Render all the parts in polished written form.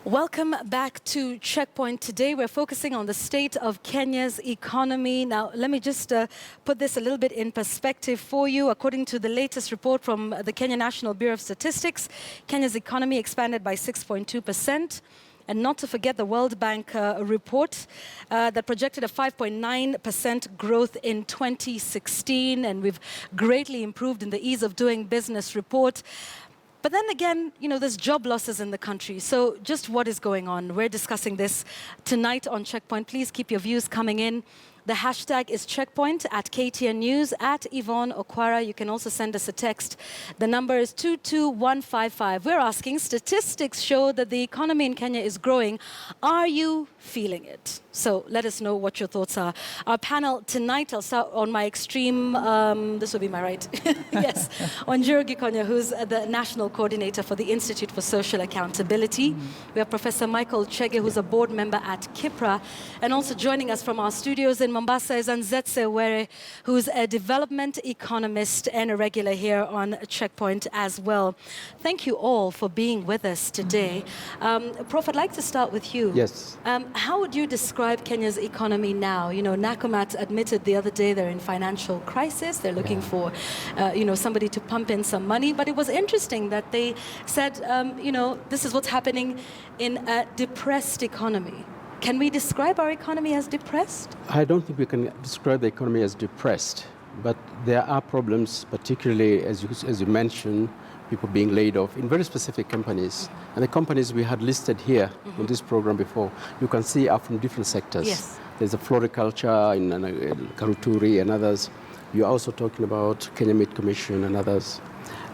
Welcome back to Checkpoint. Today we're focusing on the state of Kenya's economy. Now, let me just put this a little bit in perspective for you. According to the latest report from the Kenya National Bureau of Statistics, Kenya's economy expanded by 6.2%. And not to forget the World Bank report that projected a 5.9% growth in 2016. And we've greatly improved in the ease of doing business report. But then again, you know, there's job losses in the country. So just what is going on? We're discussing this tonight on Checkpoint. Please keep your views coming in. The hashtag is Checkpoint at KTN News, at Yvonne Okwara. You can also send us a text. The number is 22155. We're asking, statistics show that the economy in Kenya is growing. Are you feeling it? So let us know what your thoughts are. Our panel tonight, I'll start on my extreme, this will be my right, yes, Wanjiru Gikonya, who's the National Coordinator for the Institute for Social Accountability. We have Professor Michael Chege, who's a board member at KIPRA. And also joining us from our studios in Mombasa is Anzetse Were, who's a development economist and a regular here on Checkpoint as well. Thank you all for being with us today. Prof, I'd like to start with you. Yes. How would you describe Kenya's economy now? You know, Nakumatt admitted the other day they're in financial crisis. They're looking for, you know, somebody to pump in some money. But it was interesting that they said, you know, this is what's happening in a depressed economy. Can we describe our economy as depressed? I don't think we can describe the economy as depressed, but there are problems, particularly, as you mentioned, people being laid off in very specific companies. And the companies we had listed here in this program before, you can see are from different sectors. Yes. There's a floriculture in Karuturi and others. You're also talking about Kenya Meat Commission and others.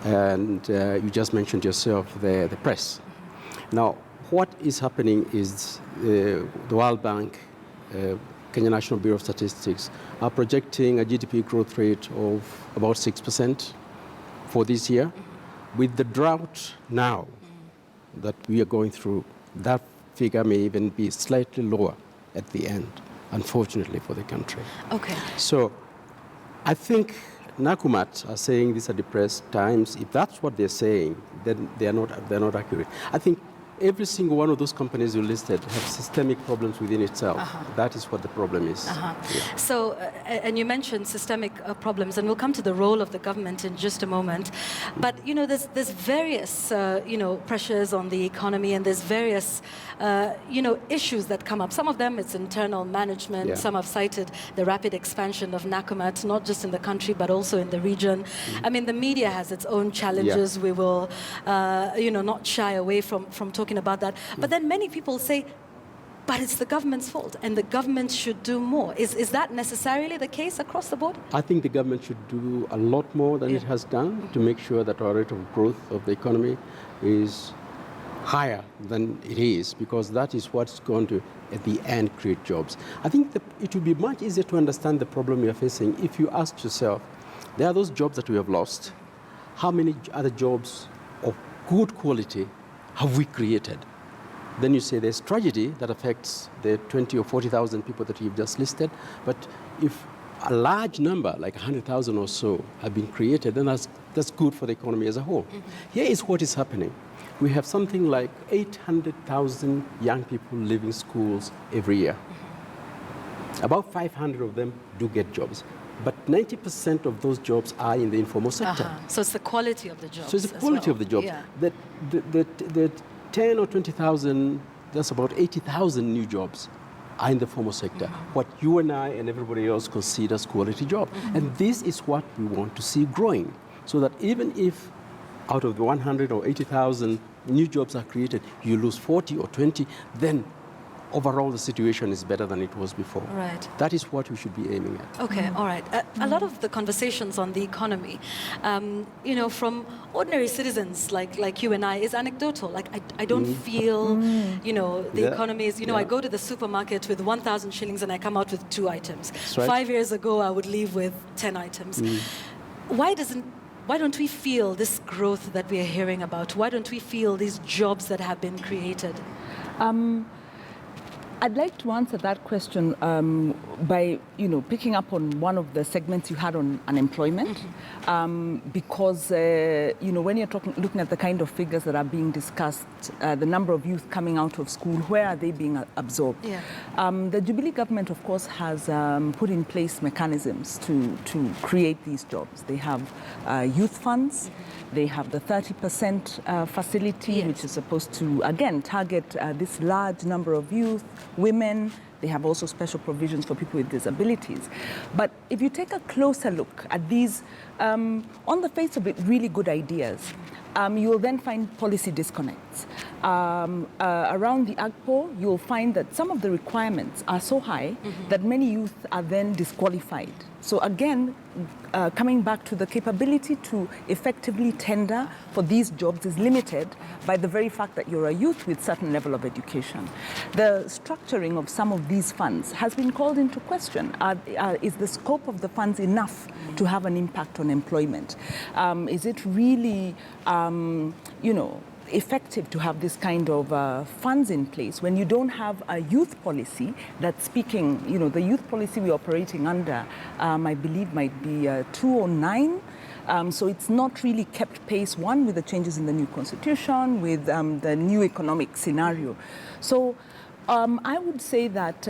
And you just mentioned yourself the press. Now, what is happening is the World Bank, Kenya National Bureau of Statistics, are projecting a GDP growth rate of about 6% for this year. With the drought now that we are going through, that figure may even be slightly lower at the end, unfortunately for the country. Okay. So I think Nakumatt are saying these are depressed times. If that's what they're saying, then they're not accurate. I think every single one of those companies you listed have systemic problems within itself. That is what the problem is. Yeah. So, and you mentioned systemic problems, and we'll come to the role of the government in just a moment. But, you know, there's various, you know, pressures on the economy, and there's various, you know, issues that come up. Some of them, it's internal management. Yeah. Some have cited the rapid expansion of Nakumatt, not just in the country, but also in the region. I mean, the media has its own challenges. We will, you know, not shy away from talking about that. But then many people say, but it's the government's fault and the government should do more. Is that necessarily the case across the board? I think the government should do a lot more than it has done to make sure that our rate of growth of the economy is higher than it is, because that is what's going to, at the end, create jobs. I think it would be much easier to understand the problem we are facing if you ask yourself, there are those jobs that we have lost. How many other jobs of good quality have we created? Then you say there's tragedy that affects the 20 or 40,000 people that you've just listed. But if a large number, like 100,000 or so, have been created, then that's good for the economy as a whole. Here is what is happening. We have something like 800,000 young people leaving schools every year. About 500 of them do get jobs. But 90% of those jobs are in the informal sector. So it's the quality of the jobs. So it's the quality of the jobs. Yeah. The 10 or 20,000, that's about 80,000 new jobs are in the formal sector. What you and I and everybody else considers quality job. And this is what we want to see growing. So that even if out of the 100 or 80,000 new jobs are created, you lose 40 or 20, then overall the situation is better than it was before. Right. That is what we should be aiming at. Okay, all right. A lot of the conversations on the economy, you know, from ordinary citizens like you and I, is anecdotal. Like, I don't feel, you know, the economy is, you know, I go to the supermarket with 1,000 shillings and I come out with 2 items. That's right. 5 years ago, I would leave with 10 items. Why don't we feel this growth that we are hearing about? Why don't we feel these jobs that have been created? I'd like to answer that question by, picking up on one of the segments you had on unemployment, because, when you're looking at the kind of figures that are being discussed, the number of youth coming out of school, where are they being absorbed? Yeah. The Jubilee government, of course, has put in place mechanisms to create these jobs. They have youth funds. They have the 30% facility, yes. which is supposed to, again, target this large number of youth, women. They have also special provisions for people with disabilities. But if you take a closer look at these, on the face of it, really good ideas, you will then find policy disconnects. Around the AGPO, you'll find that some of the requirements are so high that many youth are then disqualified. So again, coming back to the capability to effectively tender for these jobs is limited by the very fact that you're a youth with certain level of education. The structuring of some of these funds has been called into question. Is the scope of the funds enough to have an impact on employment? Is it really, effective to have this kind of funds in place when you don't have a youth policy that's speaking, the youth policy we're operating under, I believe might be 209. So it's not really kept pace, one, with the changes in the new constitution, with the new economic scenario. So I would say that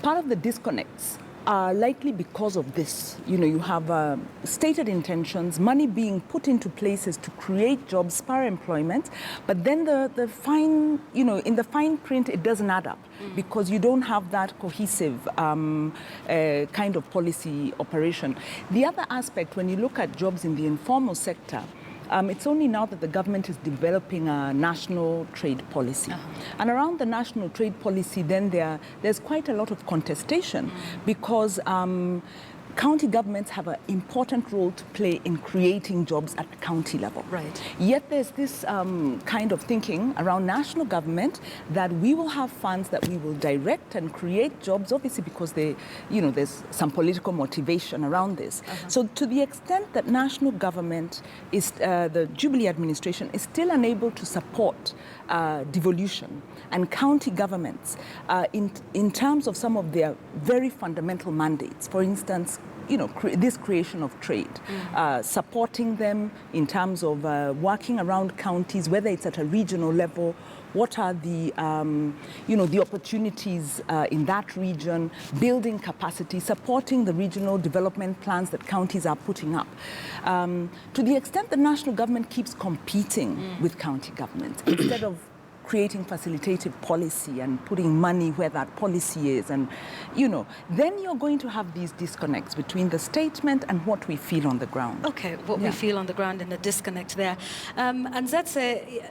part of the disconnects are likely because of this. You have stated intentions, money being put into places to create jobs, spur employment, but then the fine, in the fine print, it doesn't add up because you don't have that cohesive kind of policy operation. The other aspect, when you look at jobs in the informal sector, it's only now that the government is developing a national trade policy. And around the national trade policy, then there's quite a lot of contestation because county governments have an important role to play in creating jobs at the county level. Right. Yet there's this kind of thinking around national government that we will have funds that we will direct and create jobs, obviously because there's some political motivation around this. So to the extent that national government is, the Jubilee administration is still unable to support devolution and county governments in terms of some of their very fundamental mandates. For instance, this creation of trade, supporting them in terms of working around counties, whether it's at a regional level, what are the, the opportunities in that region, building capacity, supporting the regional development plans that counties are putting up. To the extent the national government keeps competing with county governments, instead of creating facilitative policy and putting money where that policy is, and then you're going to have these disconnects between the statement and what we feel on the ground. Okay, what we feel on the ground and a disconnect there. And Zetse,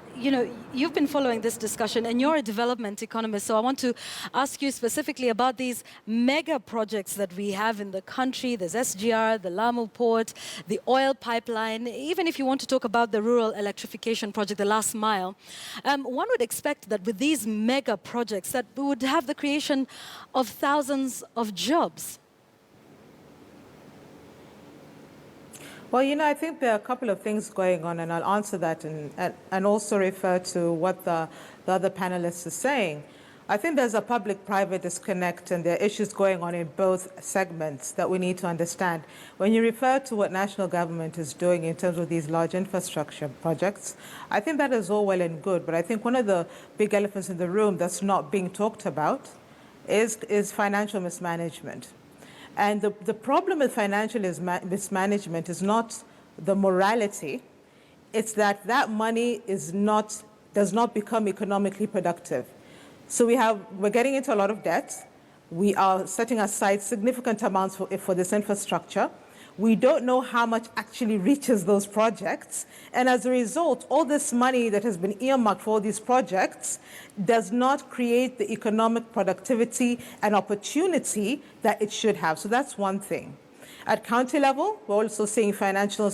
you've been following this discussion and you're a development economist, so I want to ask you specifically about these mega projects that we have in the country. There's SGR, the Lamu port, the oil pipeline, even if you want to talk about the rural electrification project, the last mile. One would expect that with these mega projects that we would have the creation of thousands of jobs. Well, I think there are a couple of things going on, and I'll answer that and also refer to what the other panelists are saying. I think there's a public-private disconnect, and there are issues going on in both segments that we need to understand. When you refer to what national government is doing in terms of these large infrastructure projects, I think that is all well and good, but I think one of the big elephants in the room that's not being talked about is financial mismanagement. And the problem with financial mismanagement is not the morality, it's that money does not become economically productive. So we're getting into a lot of debt. We are setting aside significant amounts for this infrastructure. We don't know how much actually reaches those projects. And as a result, all this money that has been earmarked for all these projects does not create the economic productivity and opportunity that it should have. So that's one thing. At county level, we're also seeing financial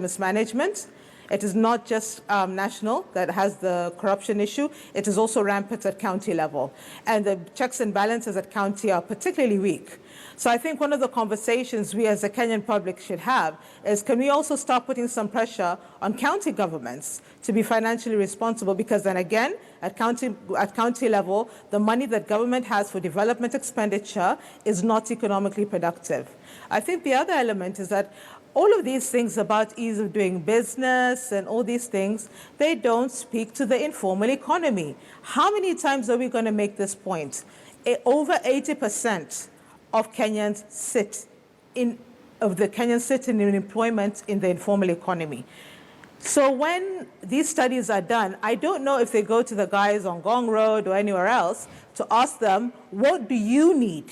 mismanagement. It is not just national that has the corruption issue. It is also rampant at county level. And the checks and balances at county are particularly weak. So I think one of the conversations we as the Kenyan public should have is, can we also start putting some pressure on county governments to be financially responsible? Because then again, at county level, the money that government has for development expenditure is not economically productive. I think the other element is that all of these things about ease of doing business and all these things, they don't speak to the informal economy. How many times are we going to make this point? Over 80% of Kenyans sit in employment in the informal economy. So when these studies are done, I don't know if they go to the guys on Gong Road or anywhere else to ask them, what do you need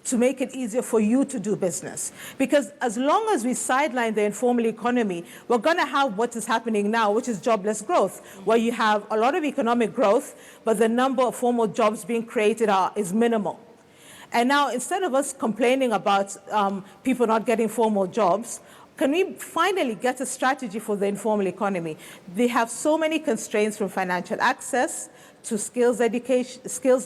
to make it easier for you to do business? Because as long as we sideline the informal economy, we're going to have what is happening now, which is jobless growth, where you have a lot of economic growth, but the number of formal jobs being created is minimal. And now, instead of us complaining about people not getting formal jobs, can we finally get a strategy for the informal economy? They have so many constraints, from financial access to skills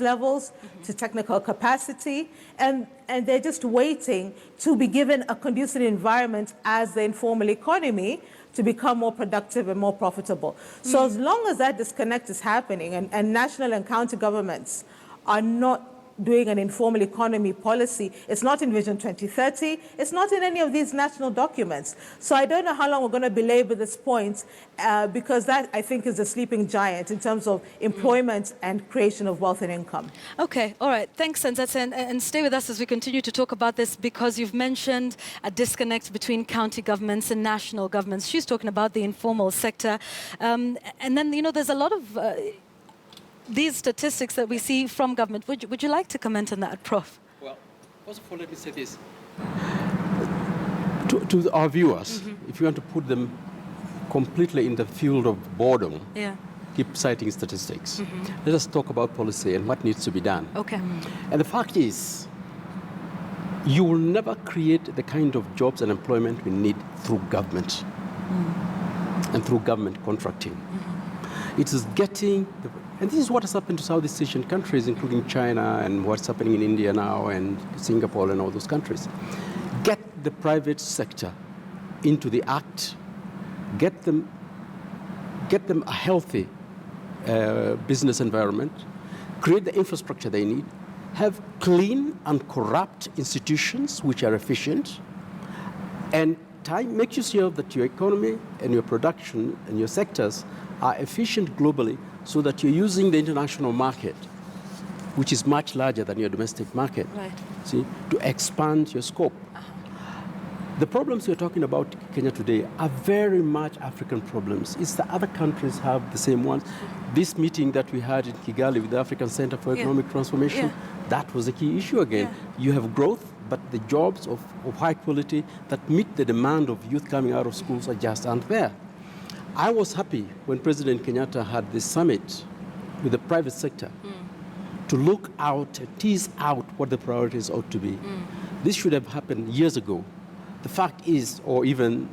levels, to technical capacity, and they're just waiting to be given a conducive environment as the informal economy to become more productive and more profitable. So as long as that disconnect is happening, and national and county governments are not doing an informal economy policy, it's not in Vision 2030, it's not in any of these national documents. So I don't know how long we're going to belabor this point, because that, I think, is a sleeping giant in terms of employment and creation of wealth and income. Okay, all right. Thanks, Senzatse, and stay with us as we continue to talk about this, because you've mentioned a disconnect between county governments and national governments. She's talking about the informal sector. And then, there's a lot of these statistics that we see from government. Would you like to comment on that, Prof? Well, first of all, let me say this. To our viewers, if you want to put them completely in the field of boredom, keep citing statistics. Let us talk about policy and what needs to be done. Okay. And the fact is, you will never create the kind of jobs and employment we need through government and through government contracting. It is getting and this is what has happened to Southeast Asian countries, including China, and what's happening in India now, and Singapore, and all those countries. Get the private sector into the act, get them a healthy business environment, create the infrastructure they need, have clean and corrupt institutions which are efficient, and make sure that your economy and your production and your sectors are efficient globally, so that you're using the international market, which is much larger than your domestic market, see, to expand your scope. The problems we're talking about in Kenya today are very much African problems. It's the other countries have the same ones. This meeting that we had in Kigali with the African Center for Economic Transformation, that was a key issue again. You have growth, but the jobs of high quality that meet the demand of youth coming out of schools aren't there. I was happy when President Kenyatta had this summit with the private sector to look out, tease out what the priorities ought to be. This should have happened years ago. The fact is, or even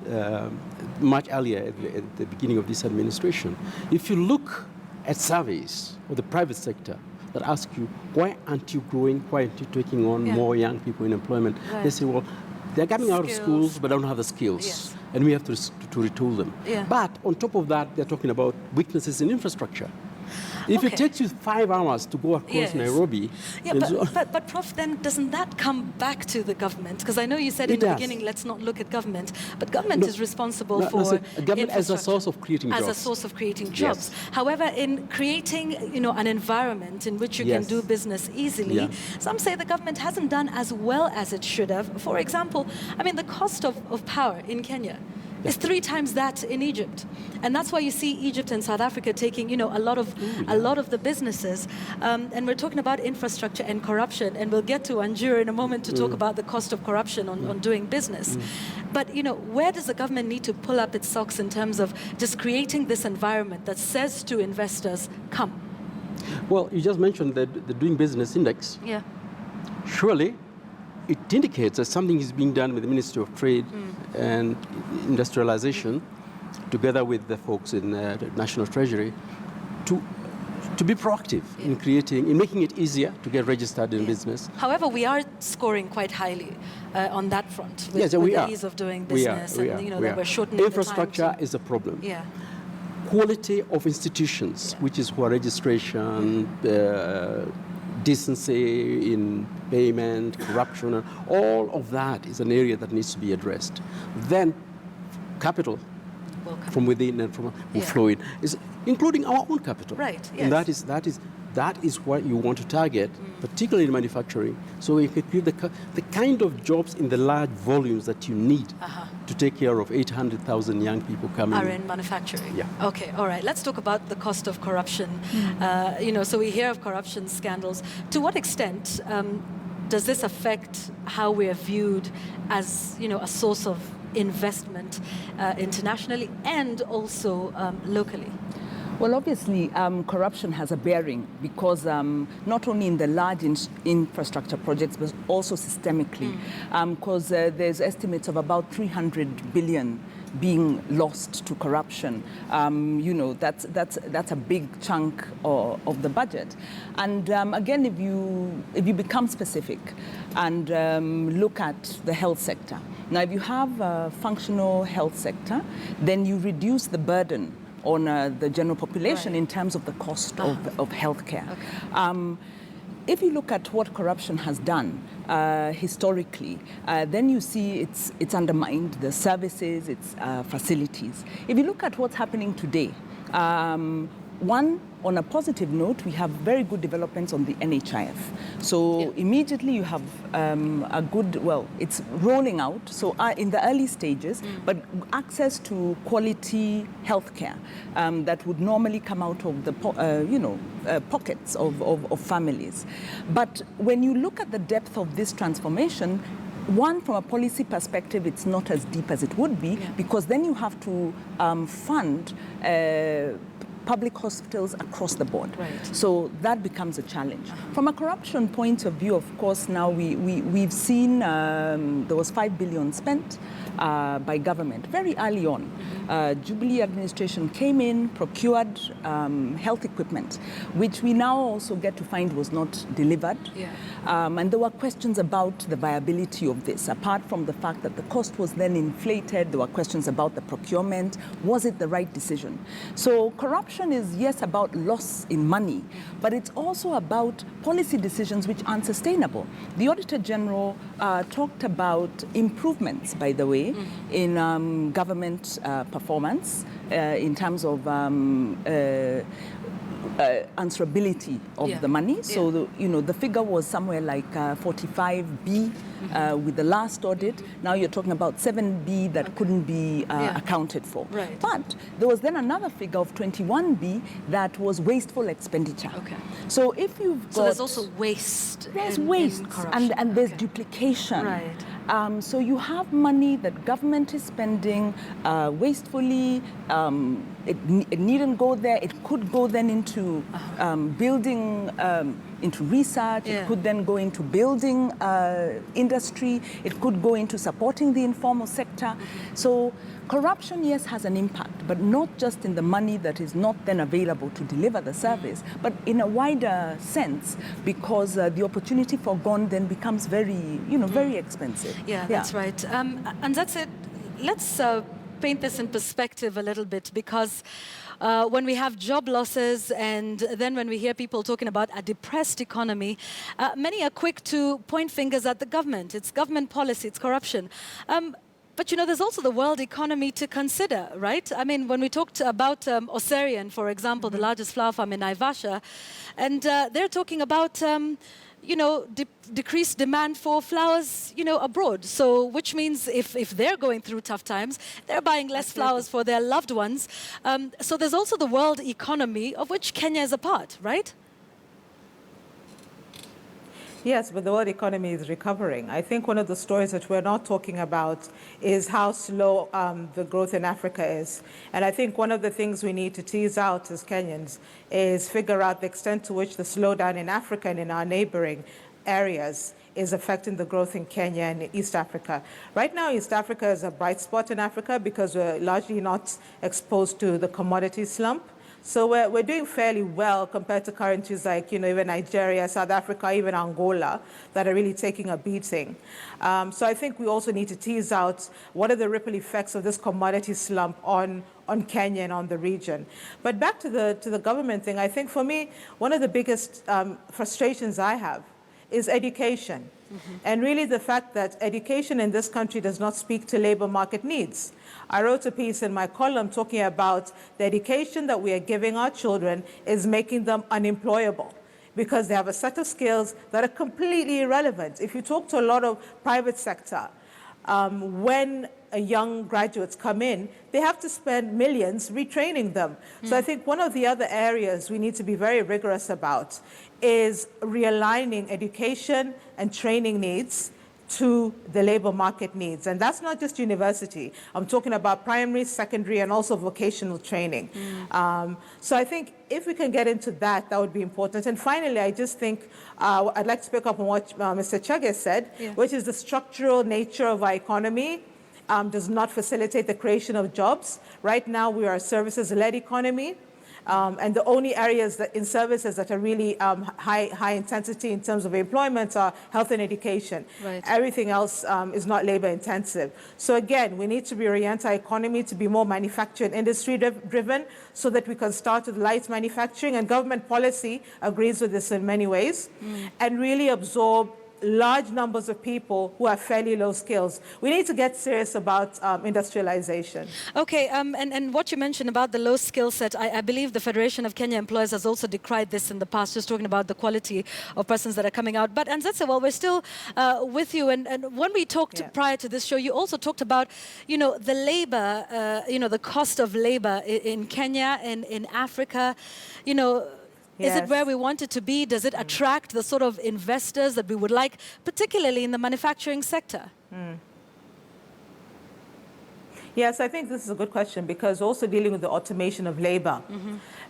much earlier at the beginning of this administration, if you look at surveys of the private sector that ask you, why aren't you growing, why aren't you taking on more young people in employment? They say, well, they're coming out of schools but don't have the skills. And we have to retool them. But on top of that, they're talking about weaknesses in infrastructure. If it takes you 5 hours to go across Nairobi... But Prof, then doesn't that come back to the government? Because I know you said in the beginning, let's not look at government, but government is responsible for government as a source of creating jobs. As a source of creating jobs. However, in creating an environment in which you can do business easily, some say the government hasn't done as well as it should have. For example, I mean, the cost of power in Kenya is 3 times that in Egypt, and that's why you see Egypt and South Africa taking, a lot of the businesses. And we're talking about infrastructure and corruption, and we'll get to Anjura in a moment to talk about the cost of corruption on doing business. But where does the government need to pull up its socks in terms of just creating this environment that says to investors, come? Well, you just mentioned the Doing Business Index. Surely, it indicates that something is being done with the Ministry of Trade and Industrialization together with the folks in the National Treasury, to be proactive in making it easier to get registered in business. However, we are scoring quite highly on that front with, Yes, with we the are. ease of doing We are, business, we and are, you know we that are. we're shortening Infrastructure the time is a problem. Yeah. Quality of institutions, which is where registration, decency in payment, corruption, all of that is an area that needs to be addressed. Then capital from within and from will flow in, including our own capital. Right, And yes. that is what you want to target, particularly in manufacturing, so you can create the kind of jobs in the large volumes that you need to take care of 800,000 young people coming are in manufacturing. Yeah. Okay, all right. Let's talk about the cost of corruption. You know, so we hear of corruption scandals. To what extent does this affect how we are viewed as, you know, a source of investment internationally and also locally? Well, obviously, corruption has a bearing because not only in the large infrastructure projects, but also systemically, because there's estimates of about 300 billion being lost to corruption. You know, that's a big chunk of the budget. And again, if you become specific and look at the health sector, now if you have a functional health sector, then you reduce the burden on the general population in terms of the cost of healthcare. Okay. If you look at what corruption has done historically, then you see it's undermined the services, its facilities. If you look at what's happening today, one, on a positive note, we have very good developments on the NHIF. So immediately you have a good, well, it's rolling out, so in the early stages, but access to quality healthcare that would normally come out of the, pockets of families. But when you look at the depth of this transformation, one, from a policy perspective, it's not as deep as it would be, because then you have to fund public hospitals across the board. Right. So that becomes a challenge. From a corruption point of view, of course, now we've seen there was 5 billion spent by government very early on. Jubilee administration came in, procured health equipment, which we now also get to find was not delivered. Yeah. And there were questions about the viability of this. Apart from the fact that the cost was then inflated, there were questions about the procurement. Was it the right decision? So corruption is, yes, about loss in money, but it's also about policy decisions which aren't sustainable. The Auditor General talked about improvements, by the way, in government performance in terms of answerability of the money. So, the figure was somewhere like 45B with the last audit. Now you're talking about 7B that couldn't be accounted for. Right. But there was then another figure of 21B that was wasteful expenditure. Okay. So if you've got... So there's also waste. There's waste and there's duplication. Right. So you have money that government is spending wastefully. It needn't go there. It could go then into building, into research. It could then go into building industry. It could go into supporting the informal sector. So corruption, yes, has an impact, but not just in the money that is not then available to deliver the service, but in a wider sense, because the opportunity for gone then becomes very, very expensive. Yeah, that's right. And that's it. Let's paint this in perspective a little bit, because when we have job losses and then when we hear people talking about a depressed economy, many are quick to point fingers at the government. It's government policy, it's corruption. But there's also the world economy to consider, right? I mean, when we talked about Oserian, for example, the largest flower farm in Naivasha, and they're talking about decreased demand for flowers, abroad. So, which means if they're going through tough times, they're buying less flowers for their loved ones. So there's also the world economy, of which Kenya is a part, right? Yes, but the world economy is recovering. I think one of the stories that we're not talking about is how slow the growth in Africa is. And I think one of the things we need to tease out as Kenyans is figure out the extent to which the slowdown in Africa and in our neighboring areas is affecting the growth in Kenya and East Africa. Right now, East Africa is a bright spot in Africa because we're largely not exposed to the commodity slump. So we're doing fairly well compared to countries like, even Nigeria, South Africa, even Angola, that are really taking a beating. So I think we also need to tease out what are the ripple effects of this commodity slump on Kenya and on the region. But back to the government thing, I think for me, one of the biggest frustrations I have is education. And really the fact that education in this country does not speak to labor market needs. I wrote a piece in my column talking about the education that we are giving our children is making them unemployable because they have a set of skills that are completely irrelevant. If you talk to a lot of private sector, when young graduates come in, they have to spend millions retraining them. So I think one of the other areas we need to be very rigorous about is realigning education and training needs to the labor market needs. And that's not just university. I'm talking about primary, secondary, and also vocational training. So I think if we can get into that, that would be important. And finally, I just think I'd like to pick up on what Mr. Chege said, which is the structural nature of our economy does not facilitate the creation of jobs. Right now, we are a services-led economy. And the only areas in services that are really high intensity in terms of employment are health and education. Right. Everything else is not labor intensive. So again, we need to reorient our economy to be more manufacturing industry driven so that we can start with light manufacturing, and government policy agrees with this in many ways, and really absorb large numbers of people who have fairly low skills. We need to get serious about industrialization. Okay, and what you mentioned about the low skill set, I believe the Federation of Kenya Employers has also decried this in the past, just talking about the quality of persons that are coming out. But Nzetse, well, we're still with you, and when we talked prior to this show, you also talked about, the labor, the cost of labor in Kenya and in Africa, Is it where we want it to be? Does it attract the sort of investors that we would like, particularly in the manufacturing sector? Yes, I think this is a good question because also dealing with the automation of labor.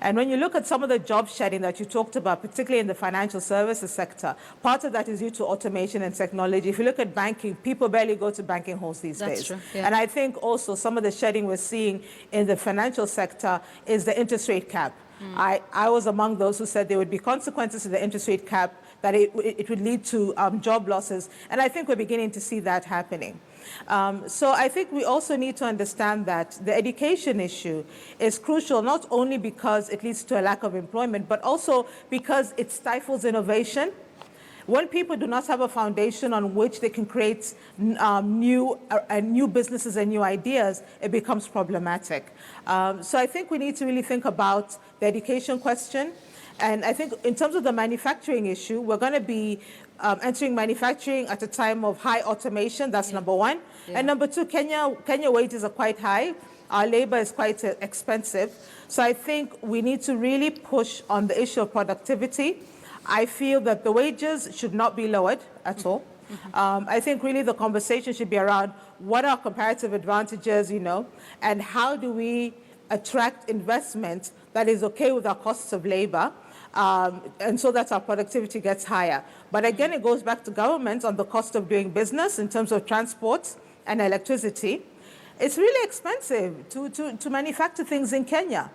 And when you look at some of the job shedding that you talked about, particularly in the financial services sector, part of that is due to automation and technology. If you look at banking, people barely go to banking halls these days. That's true. Yeah. And I think also some of the shedding we're seeing in the financial sector is the interest rate cap. I was among those who said there would be consequences to the interest rate cap, that it would lead to job losses. And I think we're beginning to see that happening. So I think we also need to understand that the education issue is crucial, not only because it leads to a lack of employment, but also because it stifles innovation. When people do not have a foundation on which they can create new businesses and new ideas, it becomes problematic. So I think we need to really think about the education question. And I think in terms of the manufacturing issue, we're going to be entering manufacturing at a time of high automation. That's number one. And number two, Kenya wages are quite high. Our labor is quite expensive. So I think we need to really push on the issue of productivity. I feel that the wages should not be lowered at all. I think really the conversation should be around what are comparative advantages, and how do we attract investment that is okay with our costs of labor, and so that our productivity gets higher. But again, it goes back to government on the cost of doing business in terms of transport and electricity. It's really expensive to manufacture things in Kenya.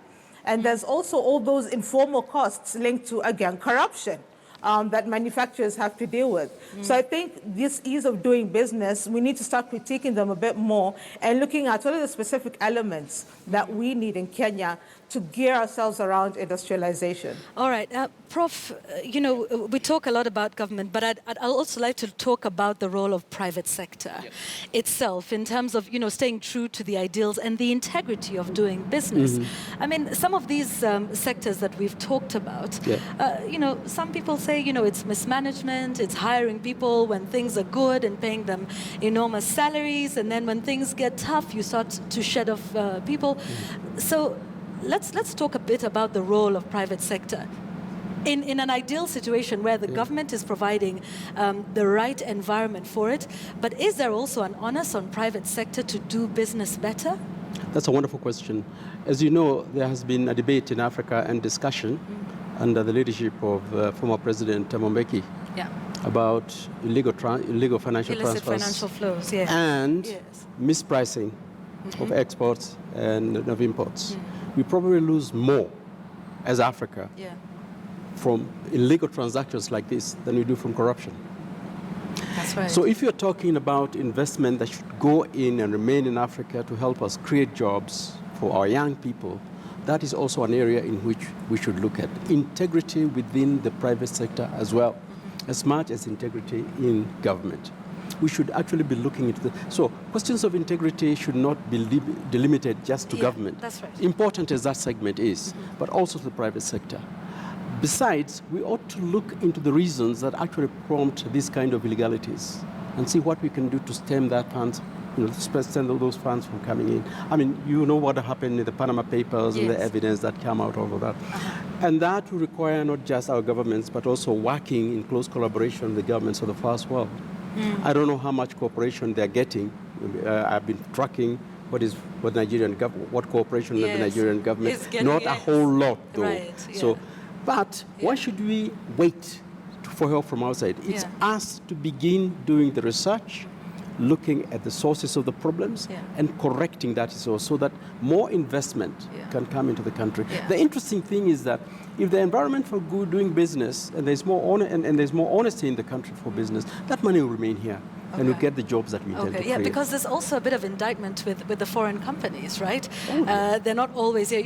And there's also all those informal costs linked to, again, corruption that manufacturers have to deal with. So I think this ease of doing business, we need to start critiquing them a bit more and looking at what are the specific elements that we need in Kenya to gear ourselves around industrialization. All right. Prof, we talk a lot about government, but I'd also like to talk about the role of private sector itself in terms of, staying true to the ideals and the integrity of doing business. I mean, some of these sectors that we've talked about, some people say, it's mismanagement, it's hiring people when things are good and paying them enormous salaries, and then when things get tough, you start to shed off people. So let's talk a bit about the role of private sector. In an ideal situation where the government is providing the right environment for it, but is there also an onus on private sector to do business better? That's a wonderful question. As you know, there has been a debate in Africa and discussion under the leadership of former President Mbeki about illegal financial Illicit transfers financial flows, yes. and Yes. mispricing of exports and of imports. We probably lose more as Africa Yeah. from illegal transactions like this than we do from corruption. That's right. So if you're talking about investment that should go in and remain in Africa to help us create jobs for our young people, that is also an area in which we should look at. Integrity within the private sector as well, as much as integrity in government. We should actually be looking into so questions of integrity should not be delimited just to government. That's right. Important as that segment is, but also to the private sector. Besides, we ought to look into the reasons that actually prompt these kind of illegalities and see what we can do to stem that funds, stem those funds from coming in. I mean, you know what happened in the Panama Papers and the evidence that came out of that. And that will require not just our governments, but also working in close collaboration with the governments of the first world. I don't know how much cooperation they're getting. I've been tracking what Nigerian what cooperation with the Nigerian government. Not a whole lot, though. Right, So, but why should we wait for help from outside? It's us to begin doing the research, looking at the sources of the problems, and correcting that so that more investment can come into the country. The interesting thing is that if the environment for good doing business and there's more there's more honesty in the country for business, that money will remain here. And we get the jobs that we intend to create. Because there's also a bit of indictment with the foreign companies, right? They're not always here.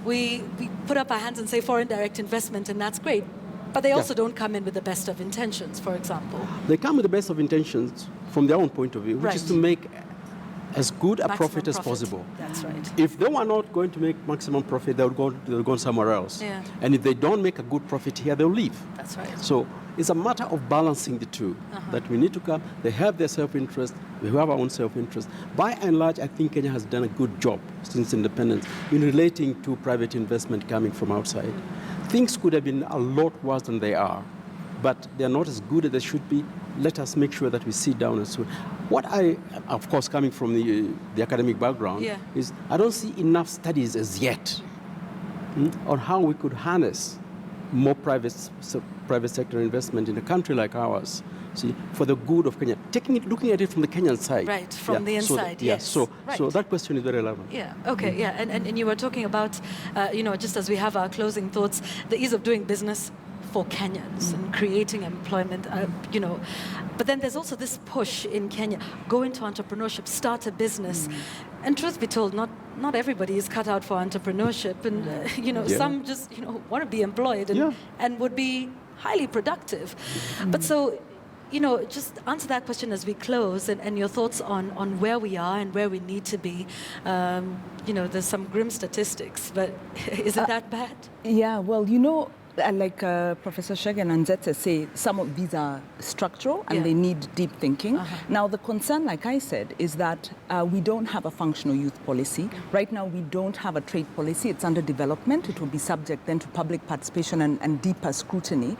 We put up our hands and say foreign direct investment, and that's great. But they also don't come in with the best of intentions, for example. They come with the best of intentions from their own point of view, which is to make as good a profit as possible. That's right. If they were not going to make maximum profit, they'll go somewhere else. And if they don't make a good profit here, they'll leave. That's right. So it's a matter of balancing the two, that we need to come. They have their self-interest, we have our own self-interest. By and large, I think Kenya has done a good job since independence in relating to private investment coming from outside. Things could have been a lot worse than they are, but they're not as good as they should be. Let us make sure that we sit down and so. What I, of course, coming from the academic background, is I don't see enough studies as yet on how we could harness more private sector investment in a country like ours, for the good of Kenya. Looking at it from the Kenyan side. Right, from the inside, So that question is very relevant. And you were talking about, just as we have our closing thoughts, the ease of doing business for Kenyans and creating employment, But then there's also this push in Kenya, go into entrepreneurship, start a business. And truth be told, not everybody is cut out for entrepreneurship. And, some just, want to be employed and would be highly productive. But so, just answer that question as we close and your thoughts on where we are and where we need to be. There's some grim statistics, but isn't that bad? Yeah, well, like Professor Shegen and Nzete say, some of these are structural and they need deep thinking. Now, the concern, like I said, is that we don't have a functional youth policy. Right now, we don't have a trade policy. It's under development. It will be subject then to public participation and deeper scrutiny.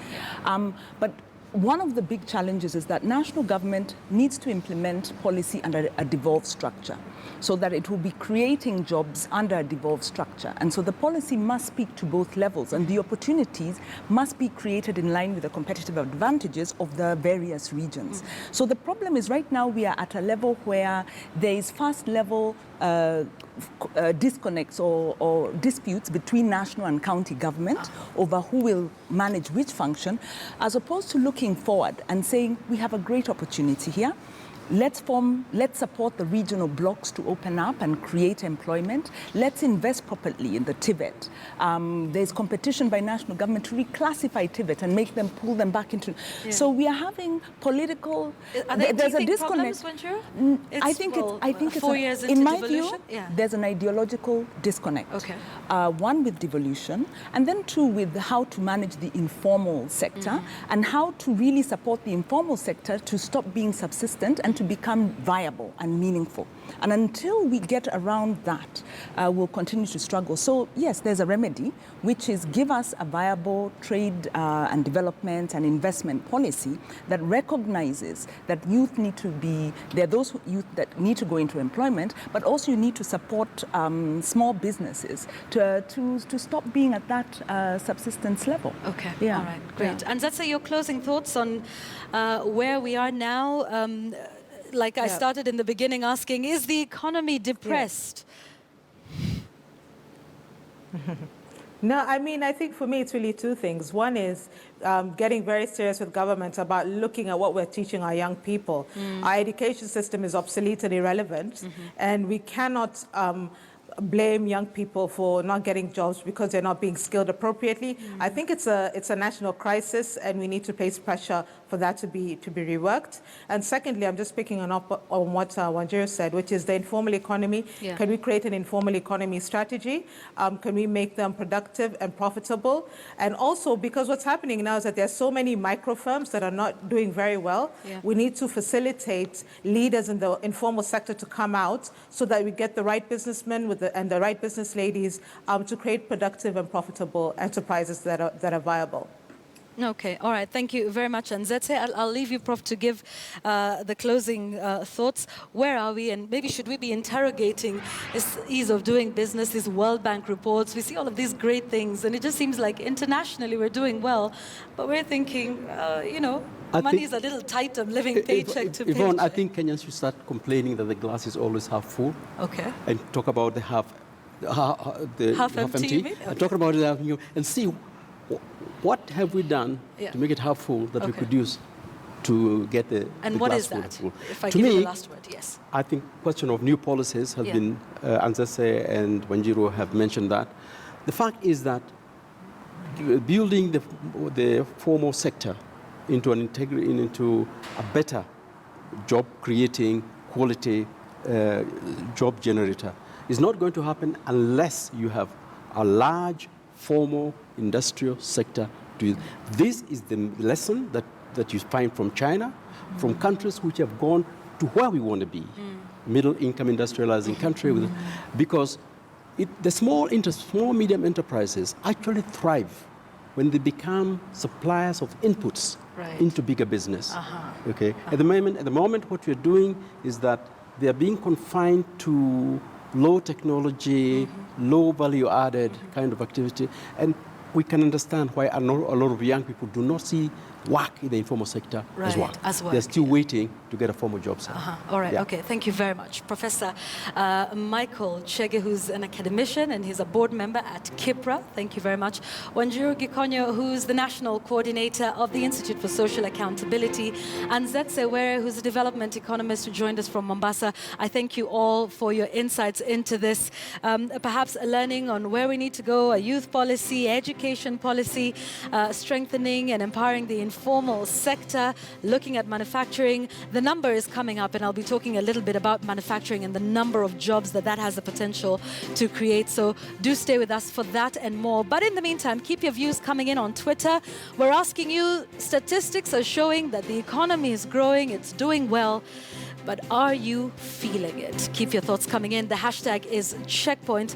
But one of the big challenges is that national government needs to implement policy under a devolved structure so that it will be creating jobs under a devolved structure. And so the policy must speak to both levels, and the opportunities must be created in line with the competitive advantages of the various regions. So the problem is right now we are at a level where there is first level disconnects or disputes between national and county government over who will manage which function, as opposed to looking forward and saying we have a great opportunity here. Let's support the regional blocks to open up and create employment. Let's invest properly in the TVET. There's competition by national government to reclassify TVET and pull them back into. So we are having political. There's a disconnect. I think it's 4 years into in my devolution? view, there's an ideological disconnect. Okay. One with devolution, and then two with how to manage the informal sector and how to really support the informal sector to stop being subsistent and to become viable and meaningful. And until we get around that, we'll continue to struggle. So yes, there's a remedy, which is give us a viable trade and development and investment policy that recognizes that youth need to be, there are those youth that need to go into employment, but also you need to support small businesses to stop being at that subsistence level. Okay, Yeah. all right, great. Yeah. And that's your closing thoughts on where we are now. Like I started in the beginning asking, is the economy depressed? No, I mean, I think for me it's really two things. One is getting very serious with government about looking at what we're teaching our young people. Our education system is obsolete and irrelevant, and we cannot blame young people for not getting jobs because they're not being skilled appropriately. I think it's a national crisis, and we need to place pressure for that to be reworked. And secondly, I'm just picking up on what Wanjiru said, which is the informal economy. Yeah. Can we create an informal economy strategy? Can we make them productive and profitable? And also, because what's happening now is that there's so many micro firms that are not doing very well. Yeah. We need to facilitate leaders in the informal sector to come out so that we get the right businessmen and the right business ladies to create productive and profitable enterprises that are viable. Okay, all right. Thank you very much. And Zetse, I'll leave you, Prof, to give the closing thoughts. Where are we? And maybe should we be interrogating this ease of doing business, these World Bank reports? We see all of these great things, and it just seems like internationally we're doing well, but we're thinking, money is a little tight. I'm living paycheck to paycheck. Yvonne, I think Kenyans should start complaining that the glass is always half full. Okay. And talk about the half empty, you mean? Okay. And talk about it and see what have we done to make it half full that we could use to get the And the what glass is that? full. If I To give you me, the last word, yes. I think question of new policies has been, Anzese and Wanjiru have mentioned that. The fact is that building the formal sector into into a better job creating, quality job generator is not going to happen unless you have a large formal industrial sector. This is the lesson that you find from China, from countries which have gone to where we want to be, middle income industrializing country, because the small medium enterprises actually thrive when they become suppliers of inputs into bigger business. Okay. At the moment, what we're doing is that they are being confined to low technology, low value added kind of activity, and we can understand why a lot of young people do not see work in the informal sector as well. They're still waiting to get a formal job. All right, okay, thank you very much. Professor Michael Chege, who's an academician and he's a board member at KIPRA, thank you very much. Wanjiru Gikonyo, who's the national coordinator of the Institute for Social Accountability, and Zetse Were, who's a development economist who joined us from Mombasa. I thank you all for your insights into this. Perhaps a learning on where we need to go, a youth policy, education policy, strengthening and empowering the informal sector, looking at manufacturing. The number is coming up, and I'll be talking a little bit about manufacturing and the number of jobs that has the potential to create. So do stay with us for that and more. But in the meantime, keep your views coming in on Twitter. We're asking you, statistics are showing that the economy is growing, it's doing well, but are you feeling it? Keep your thoughts coming in. The hashtag is CheckPoint.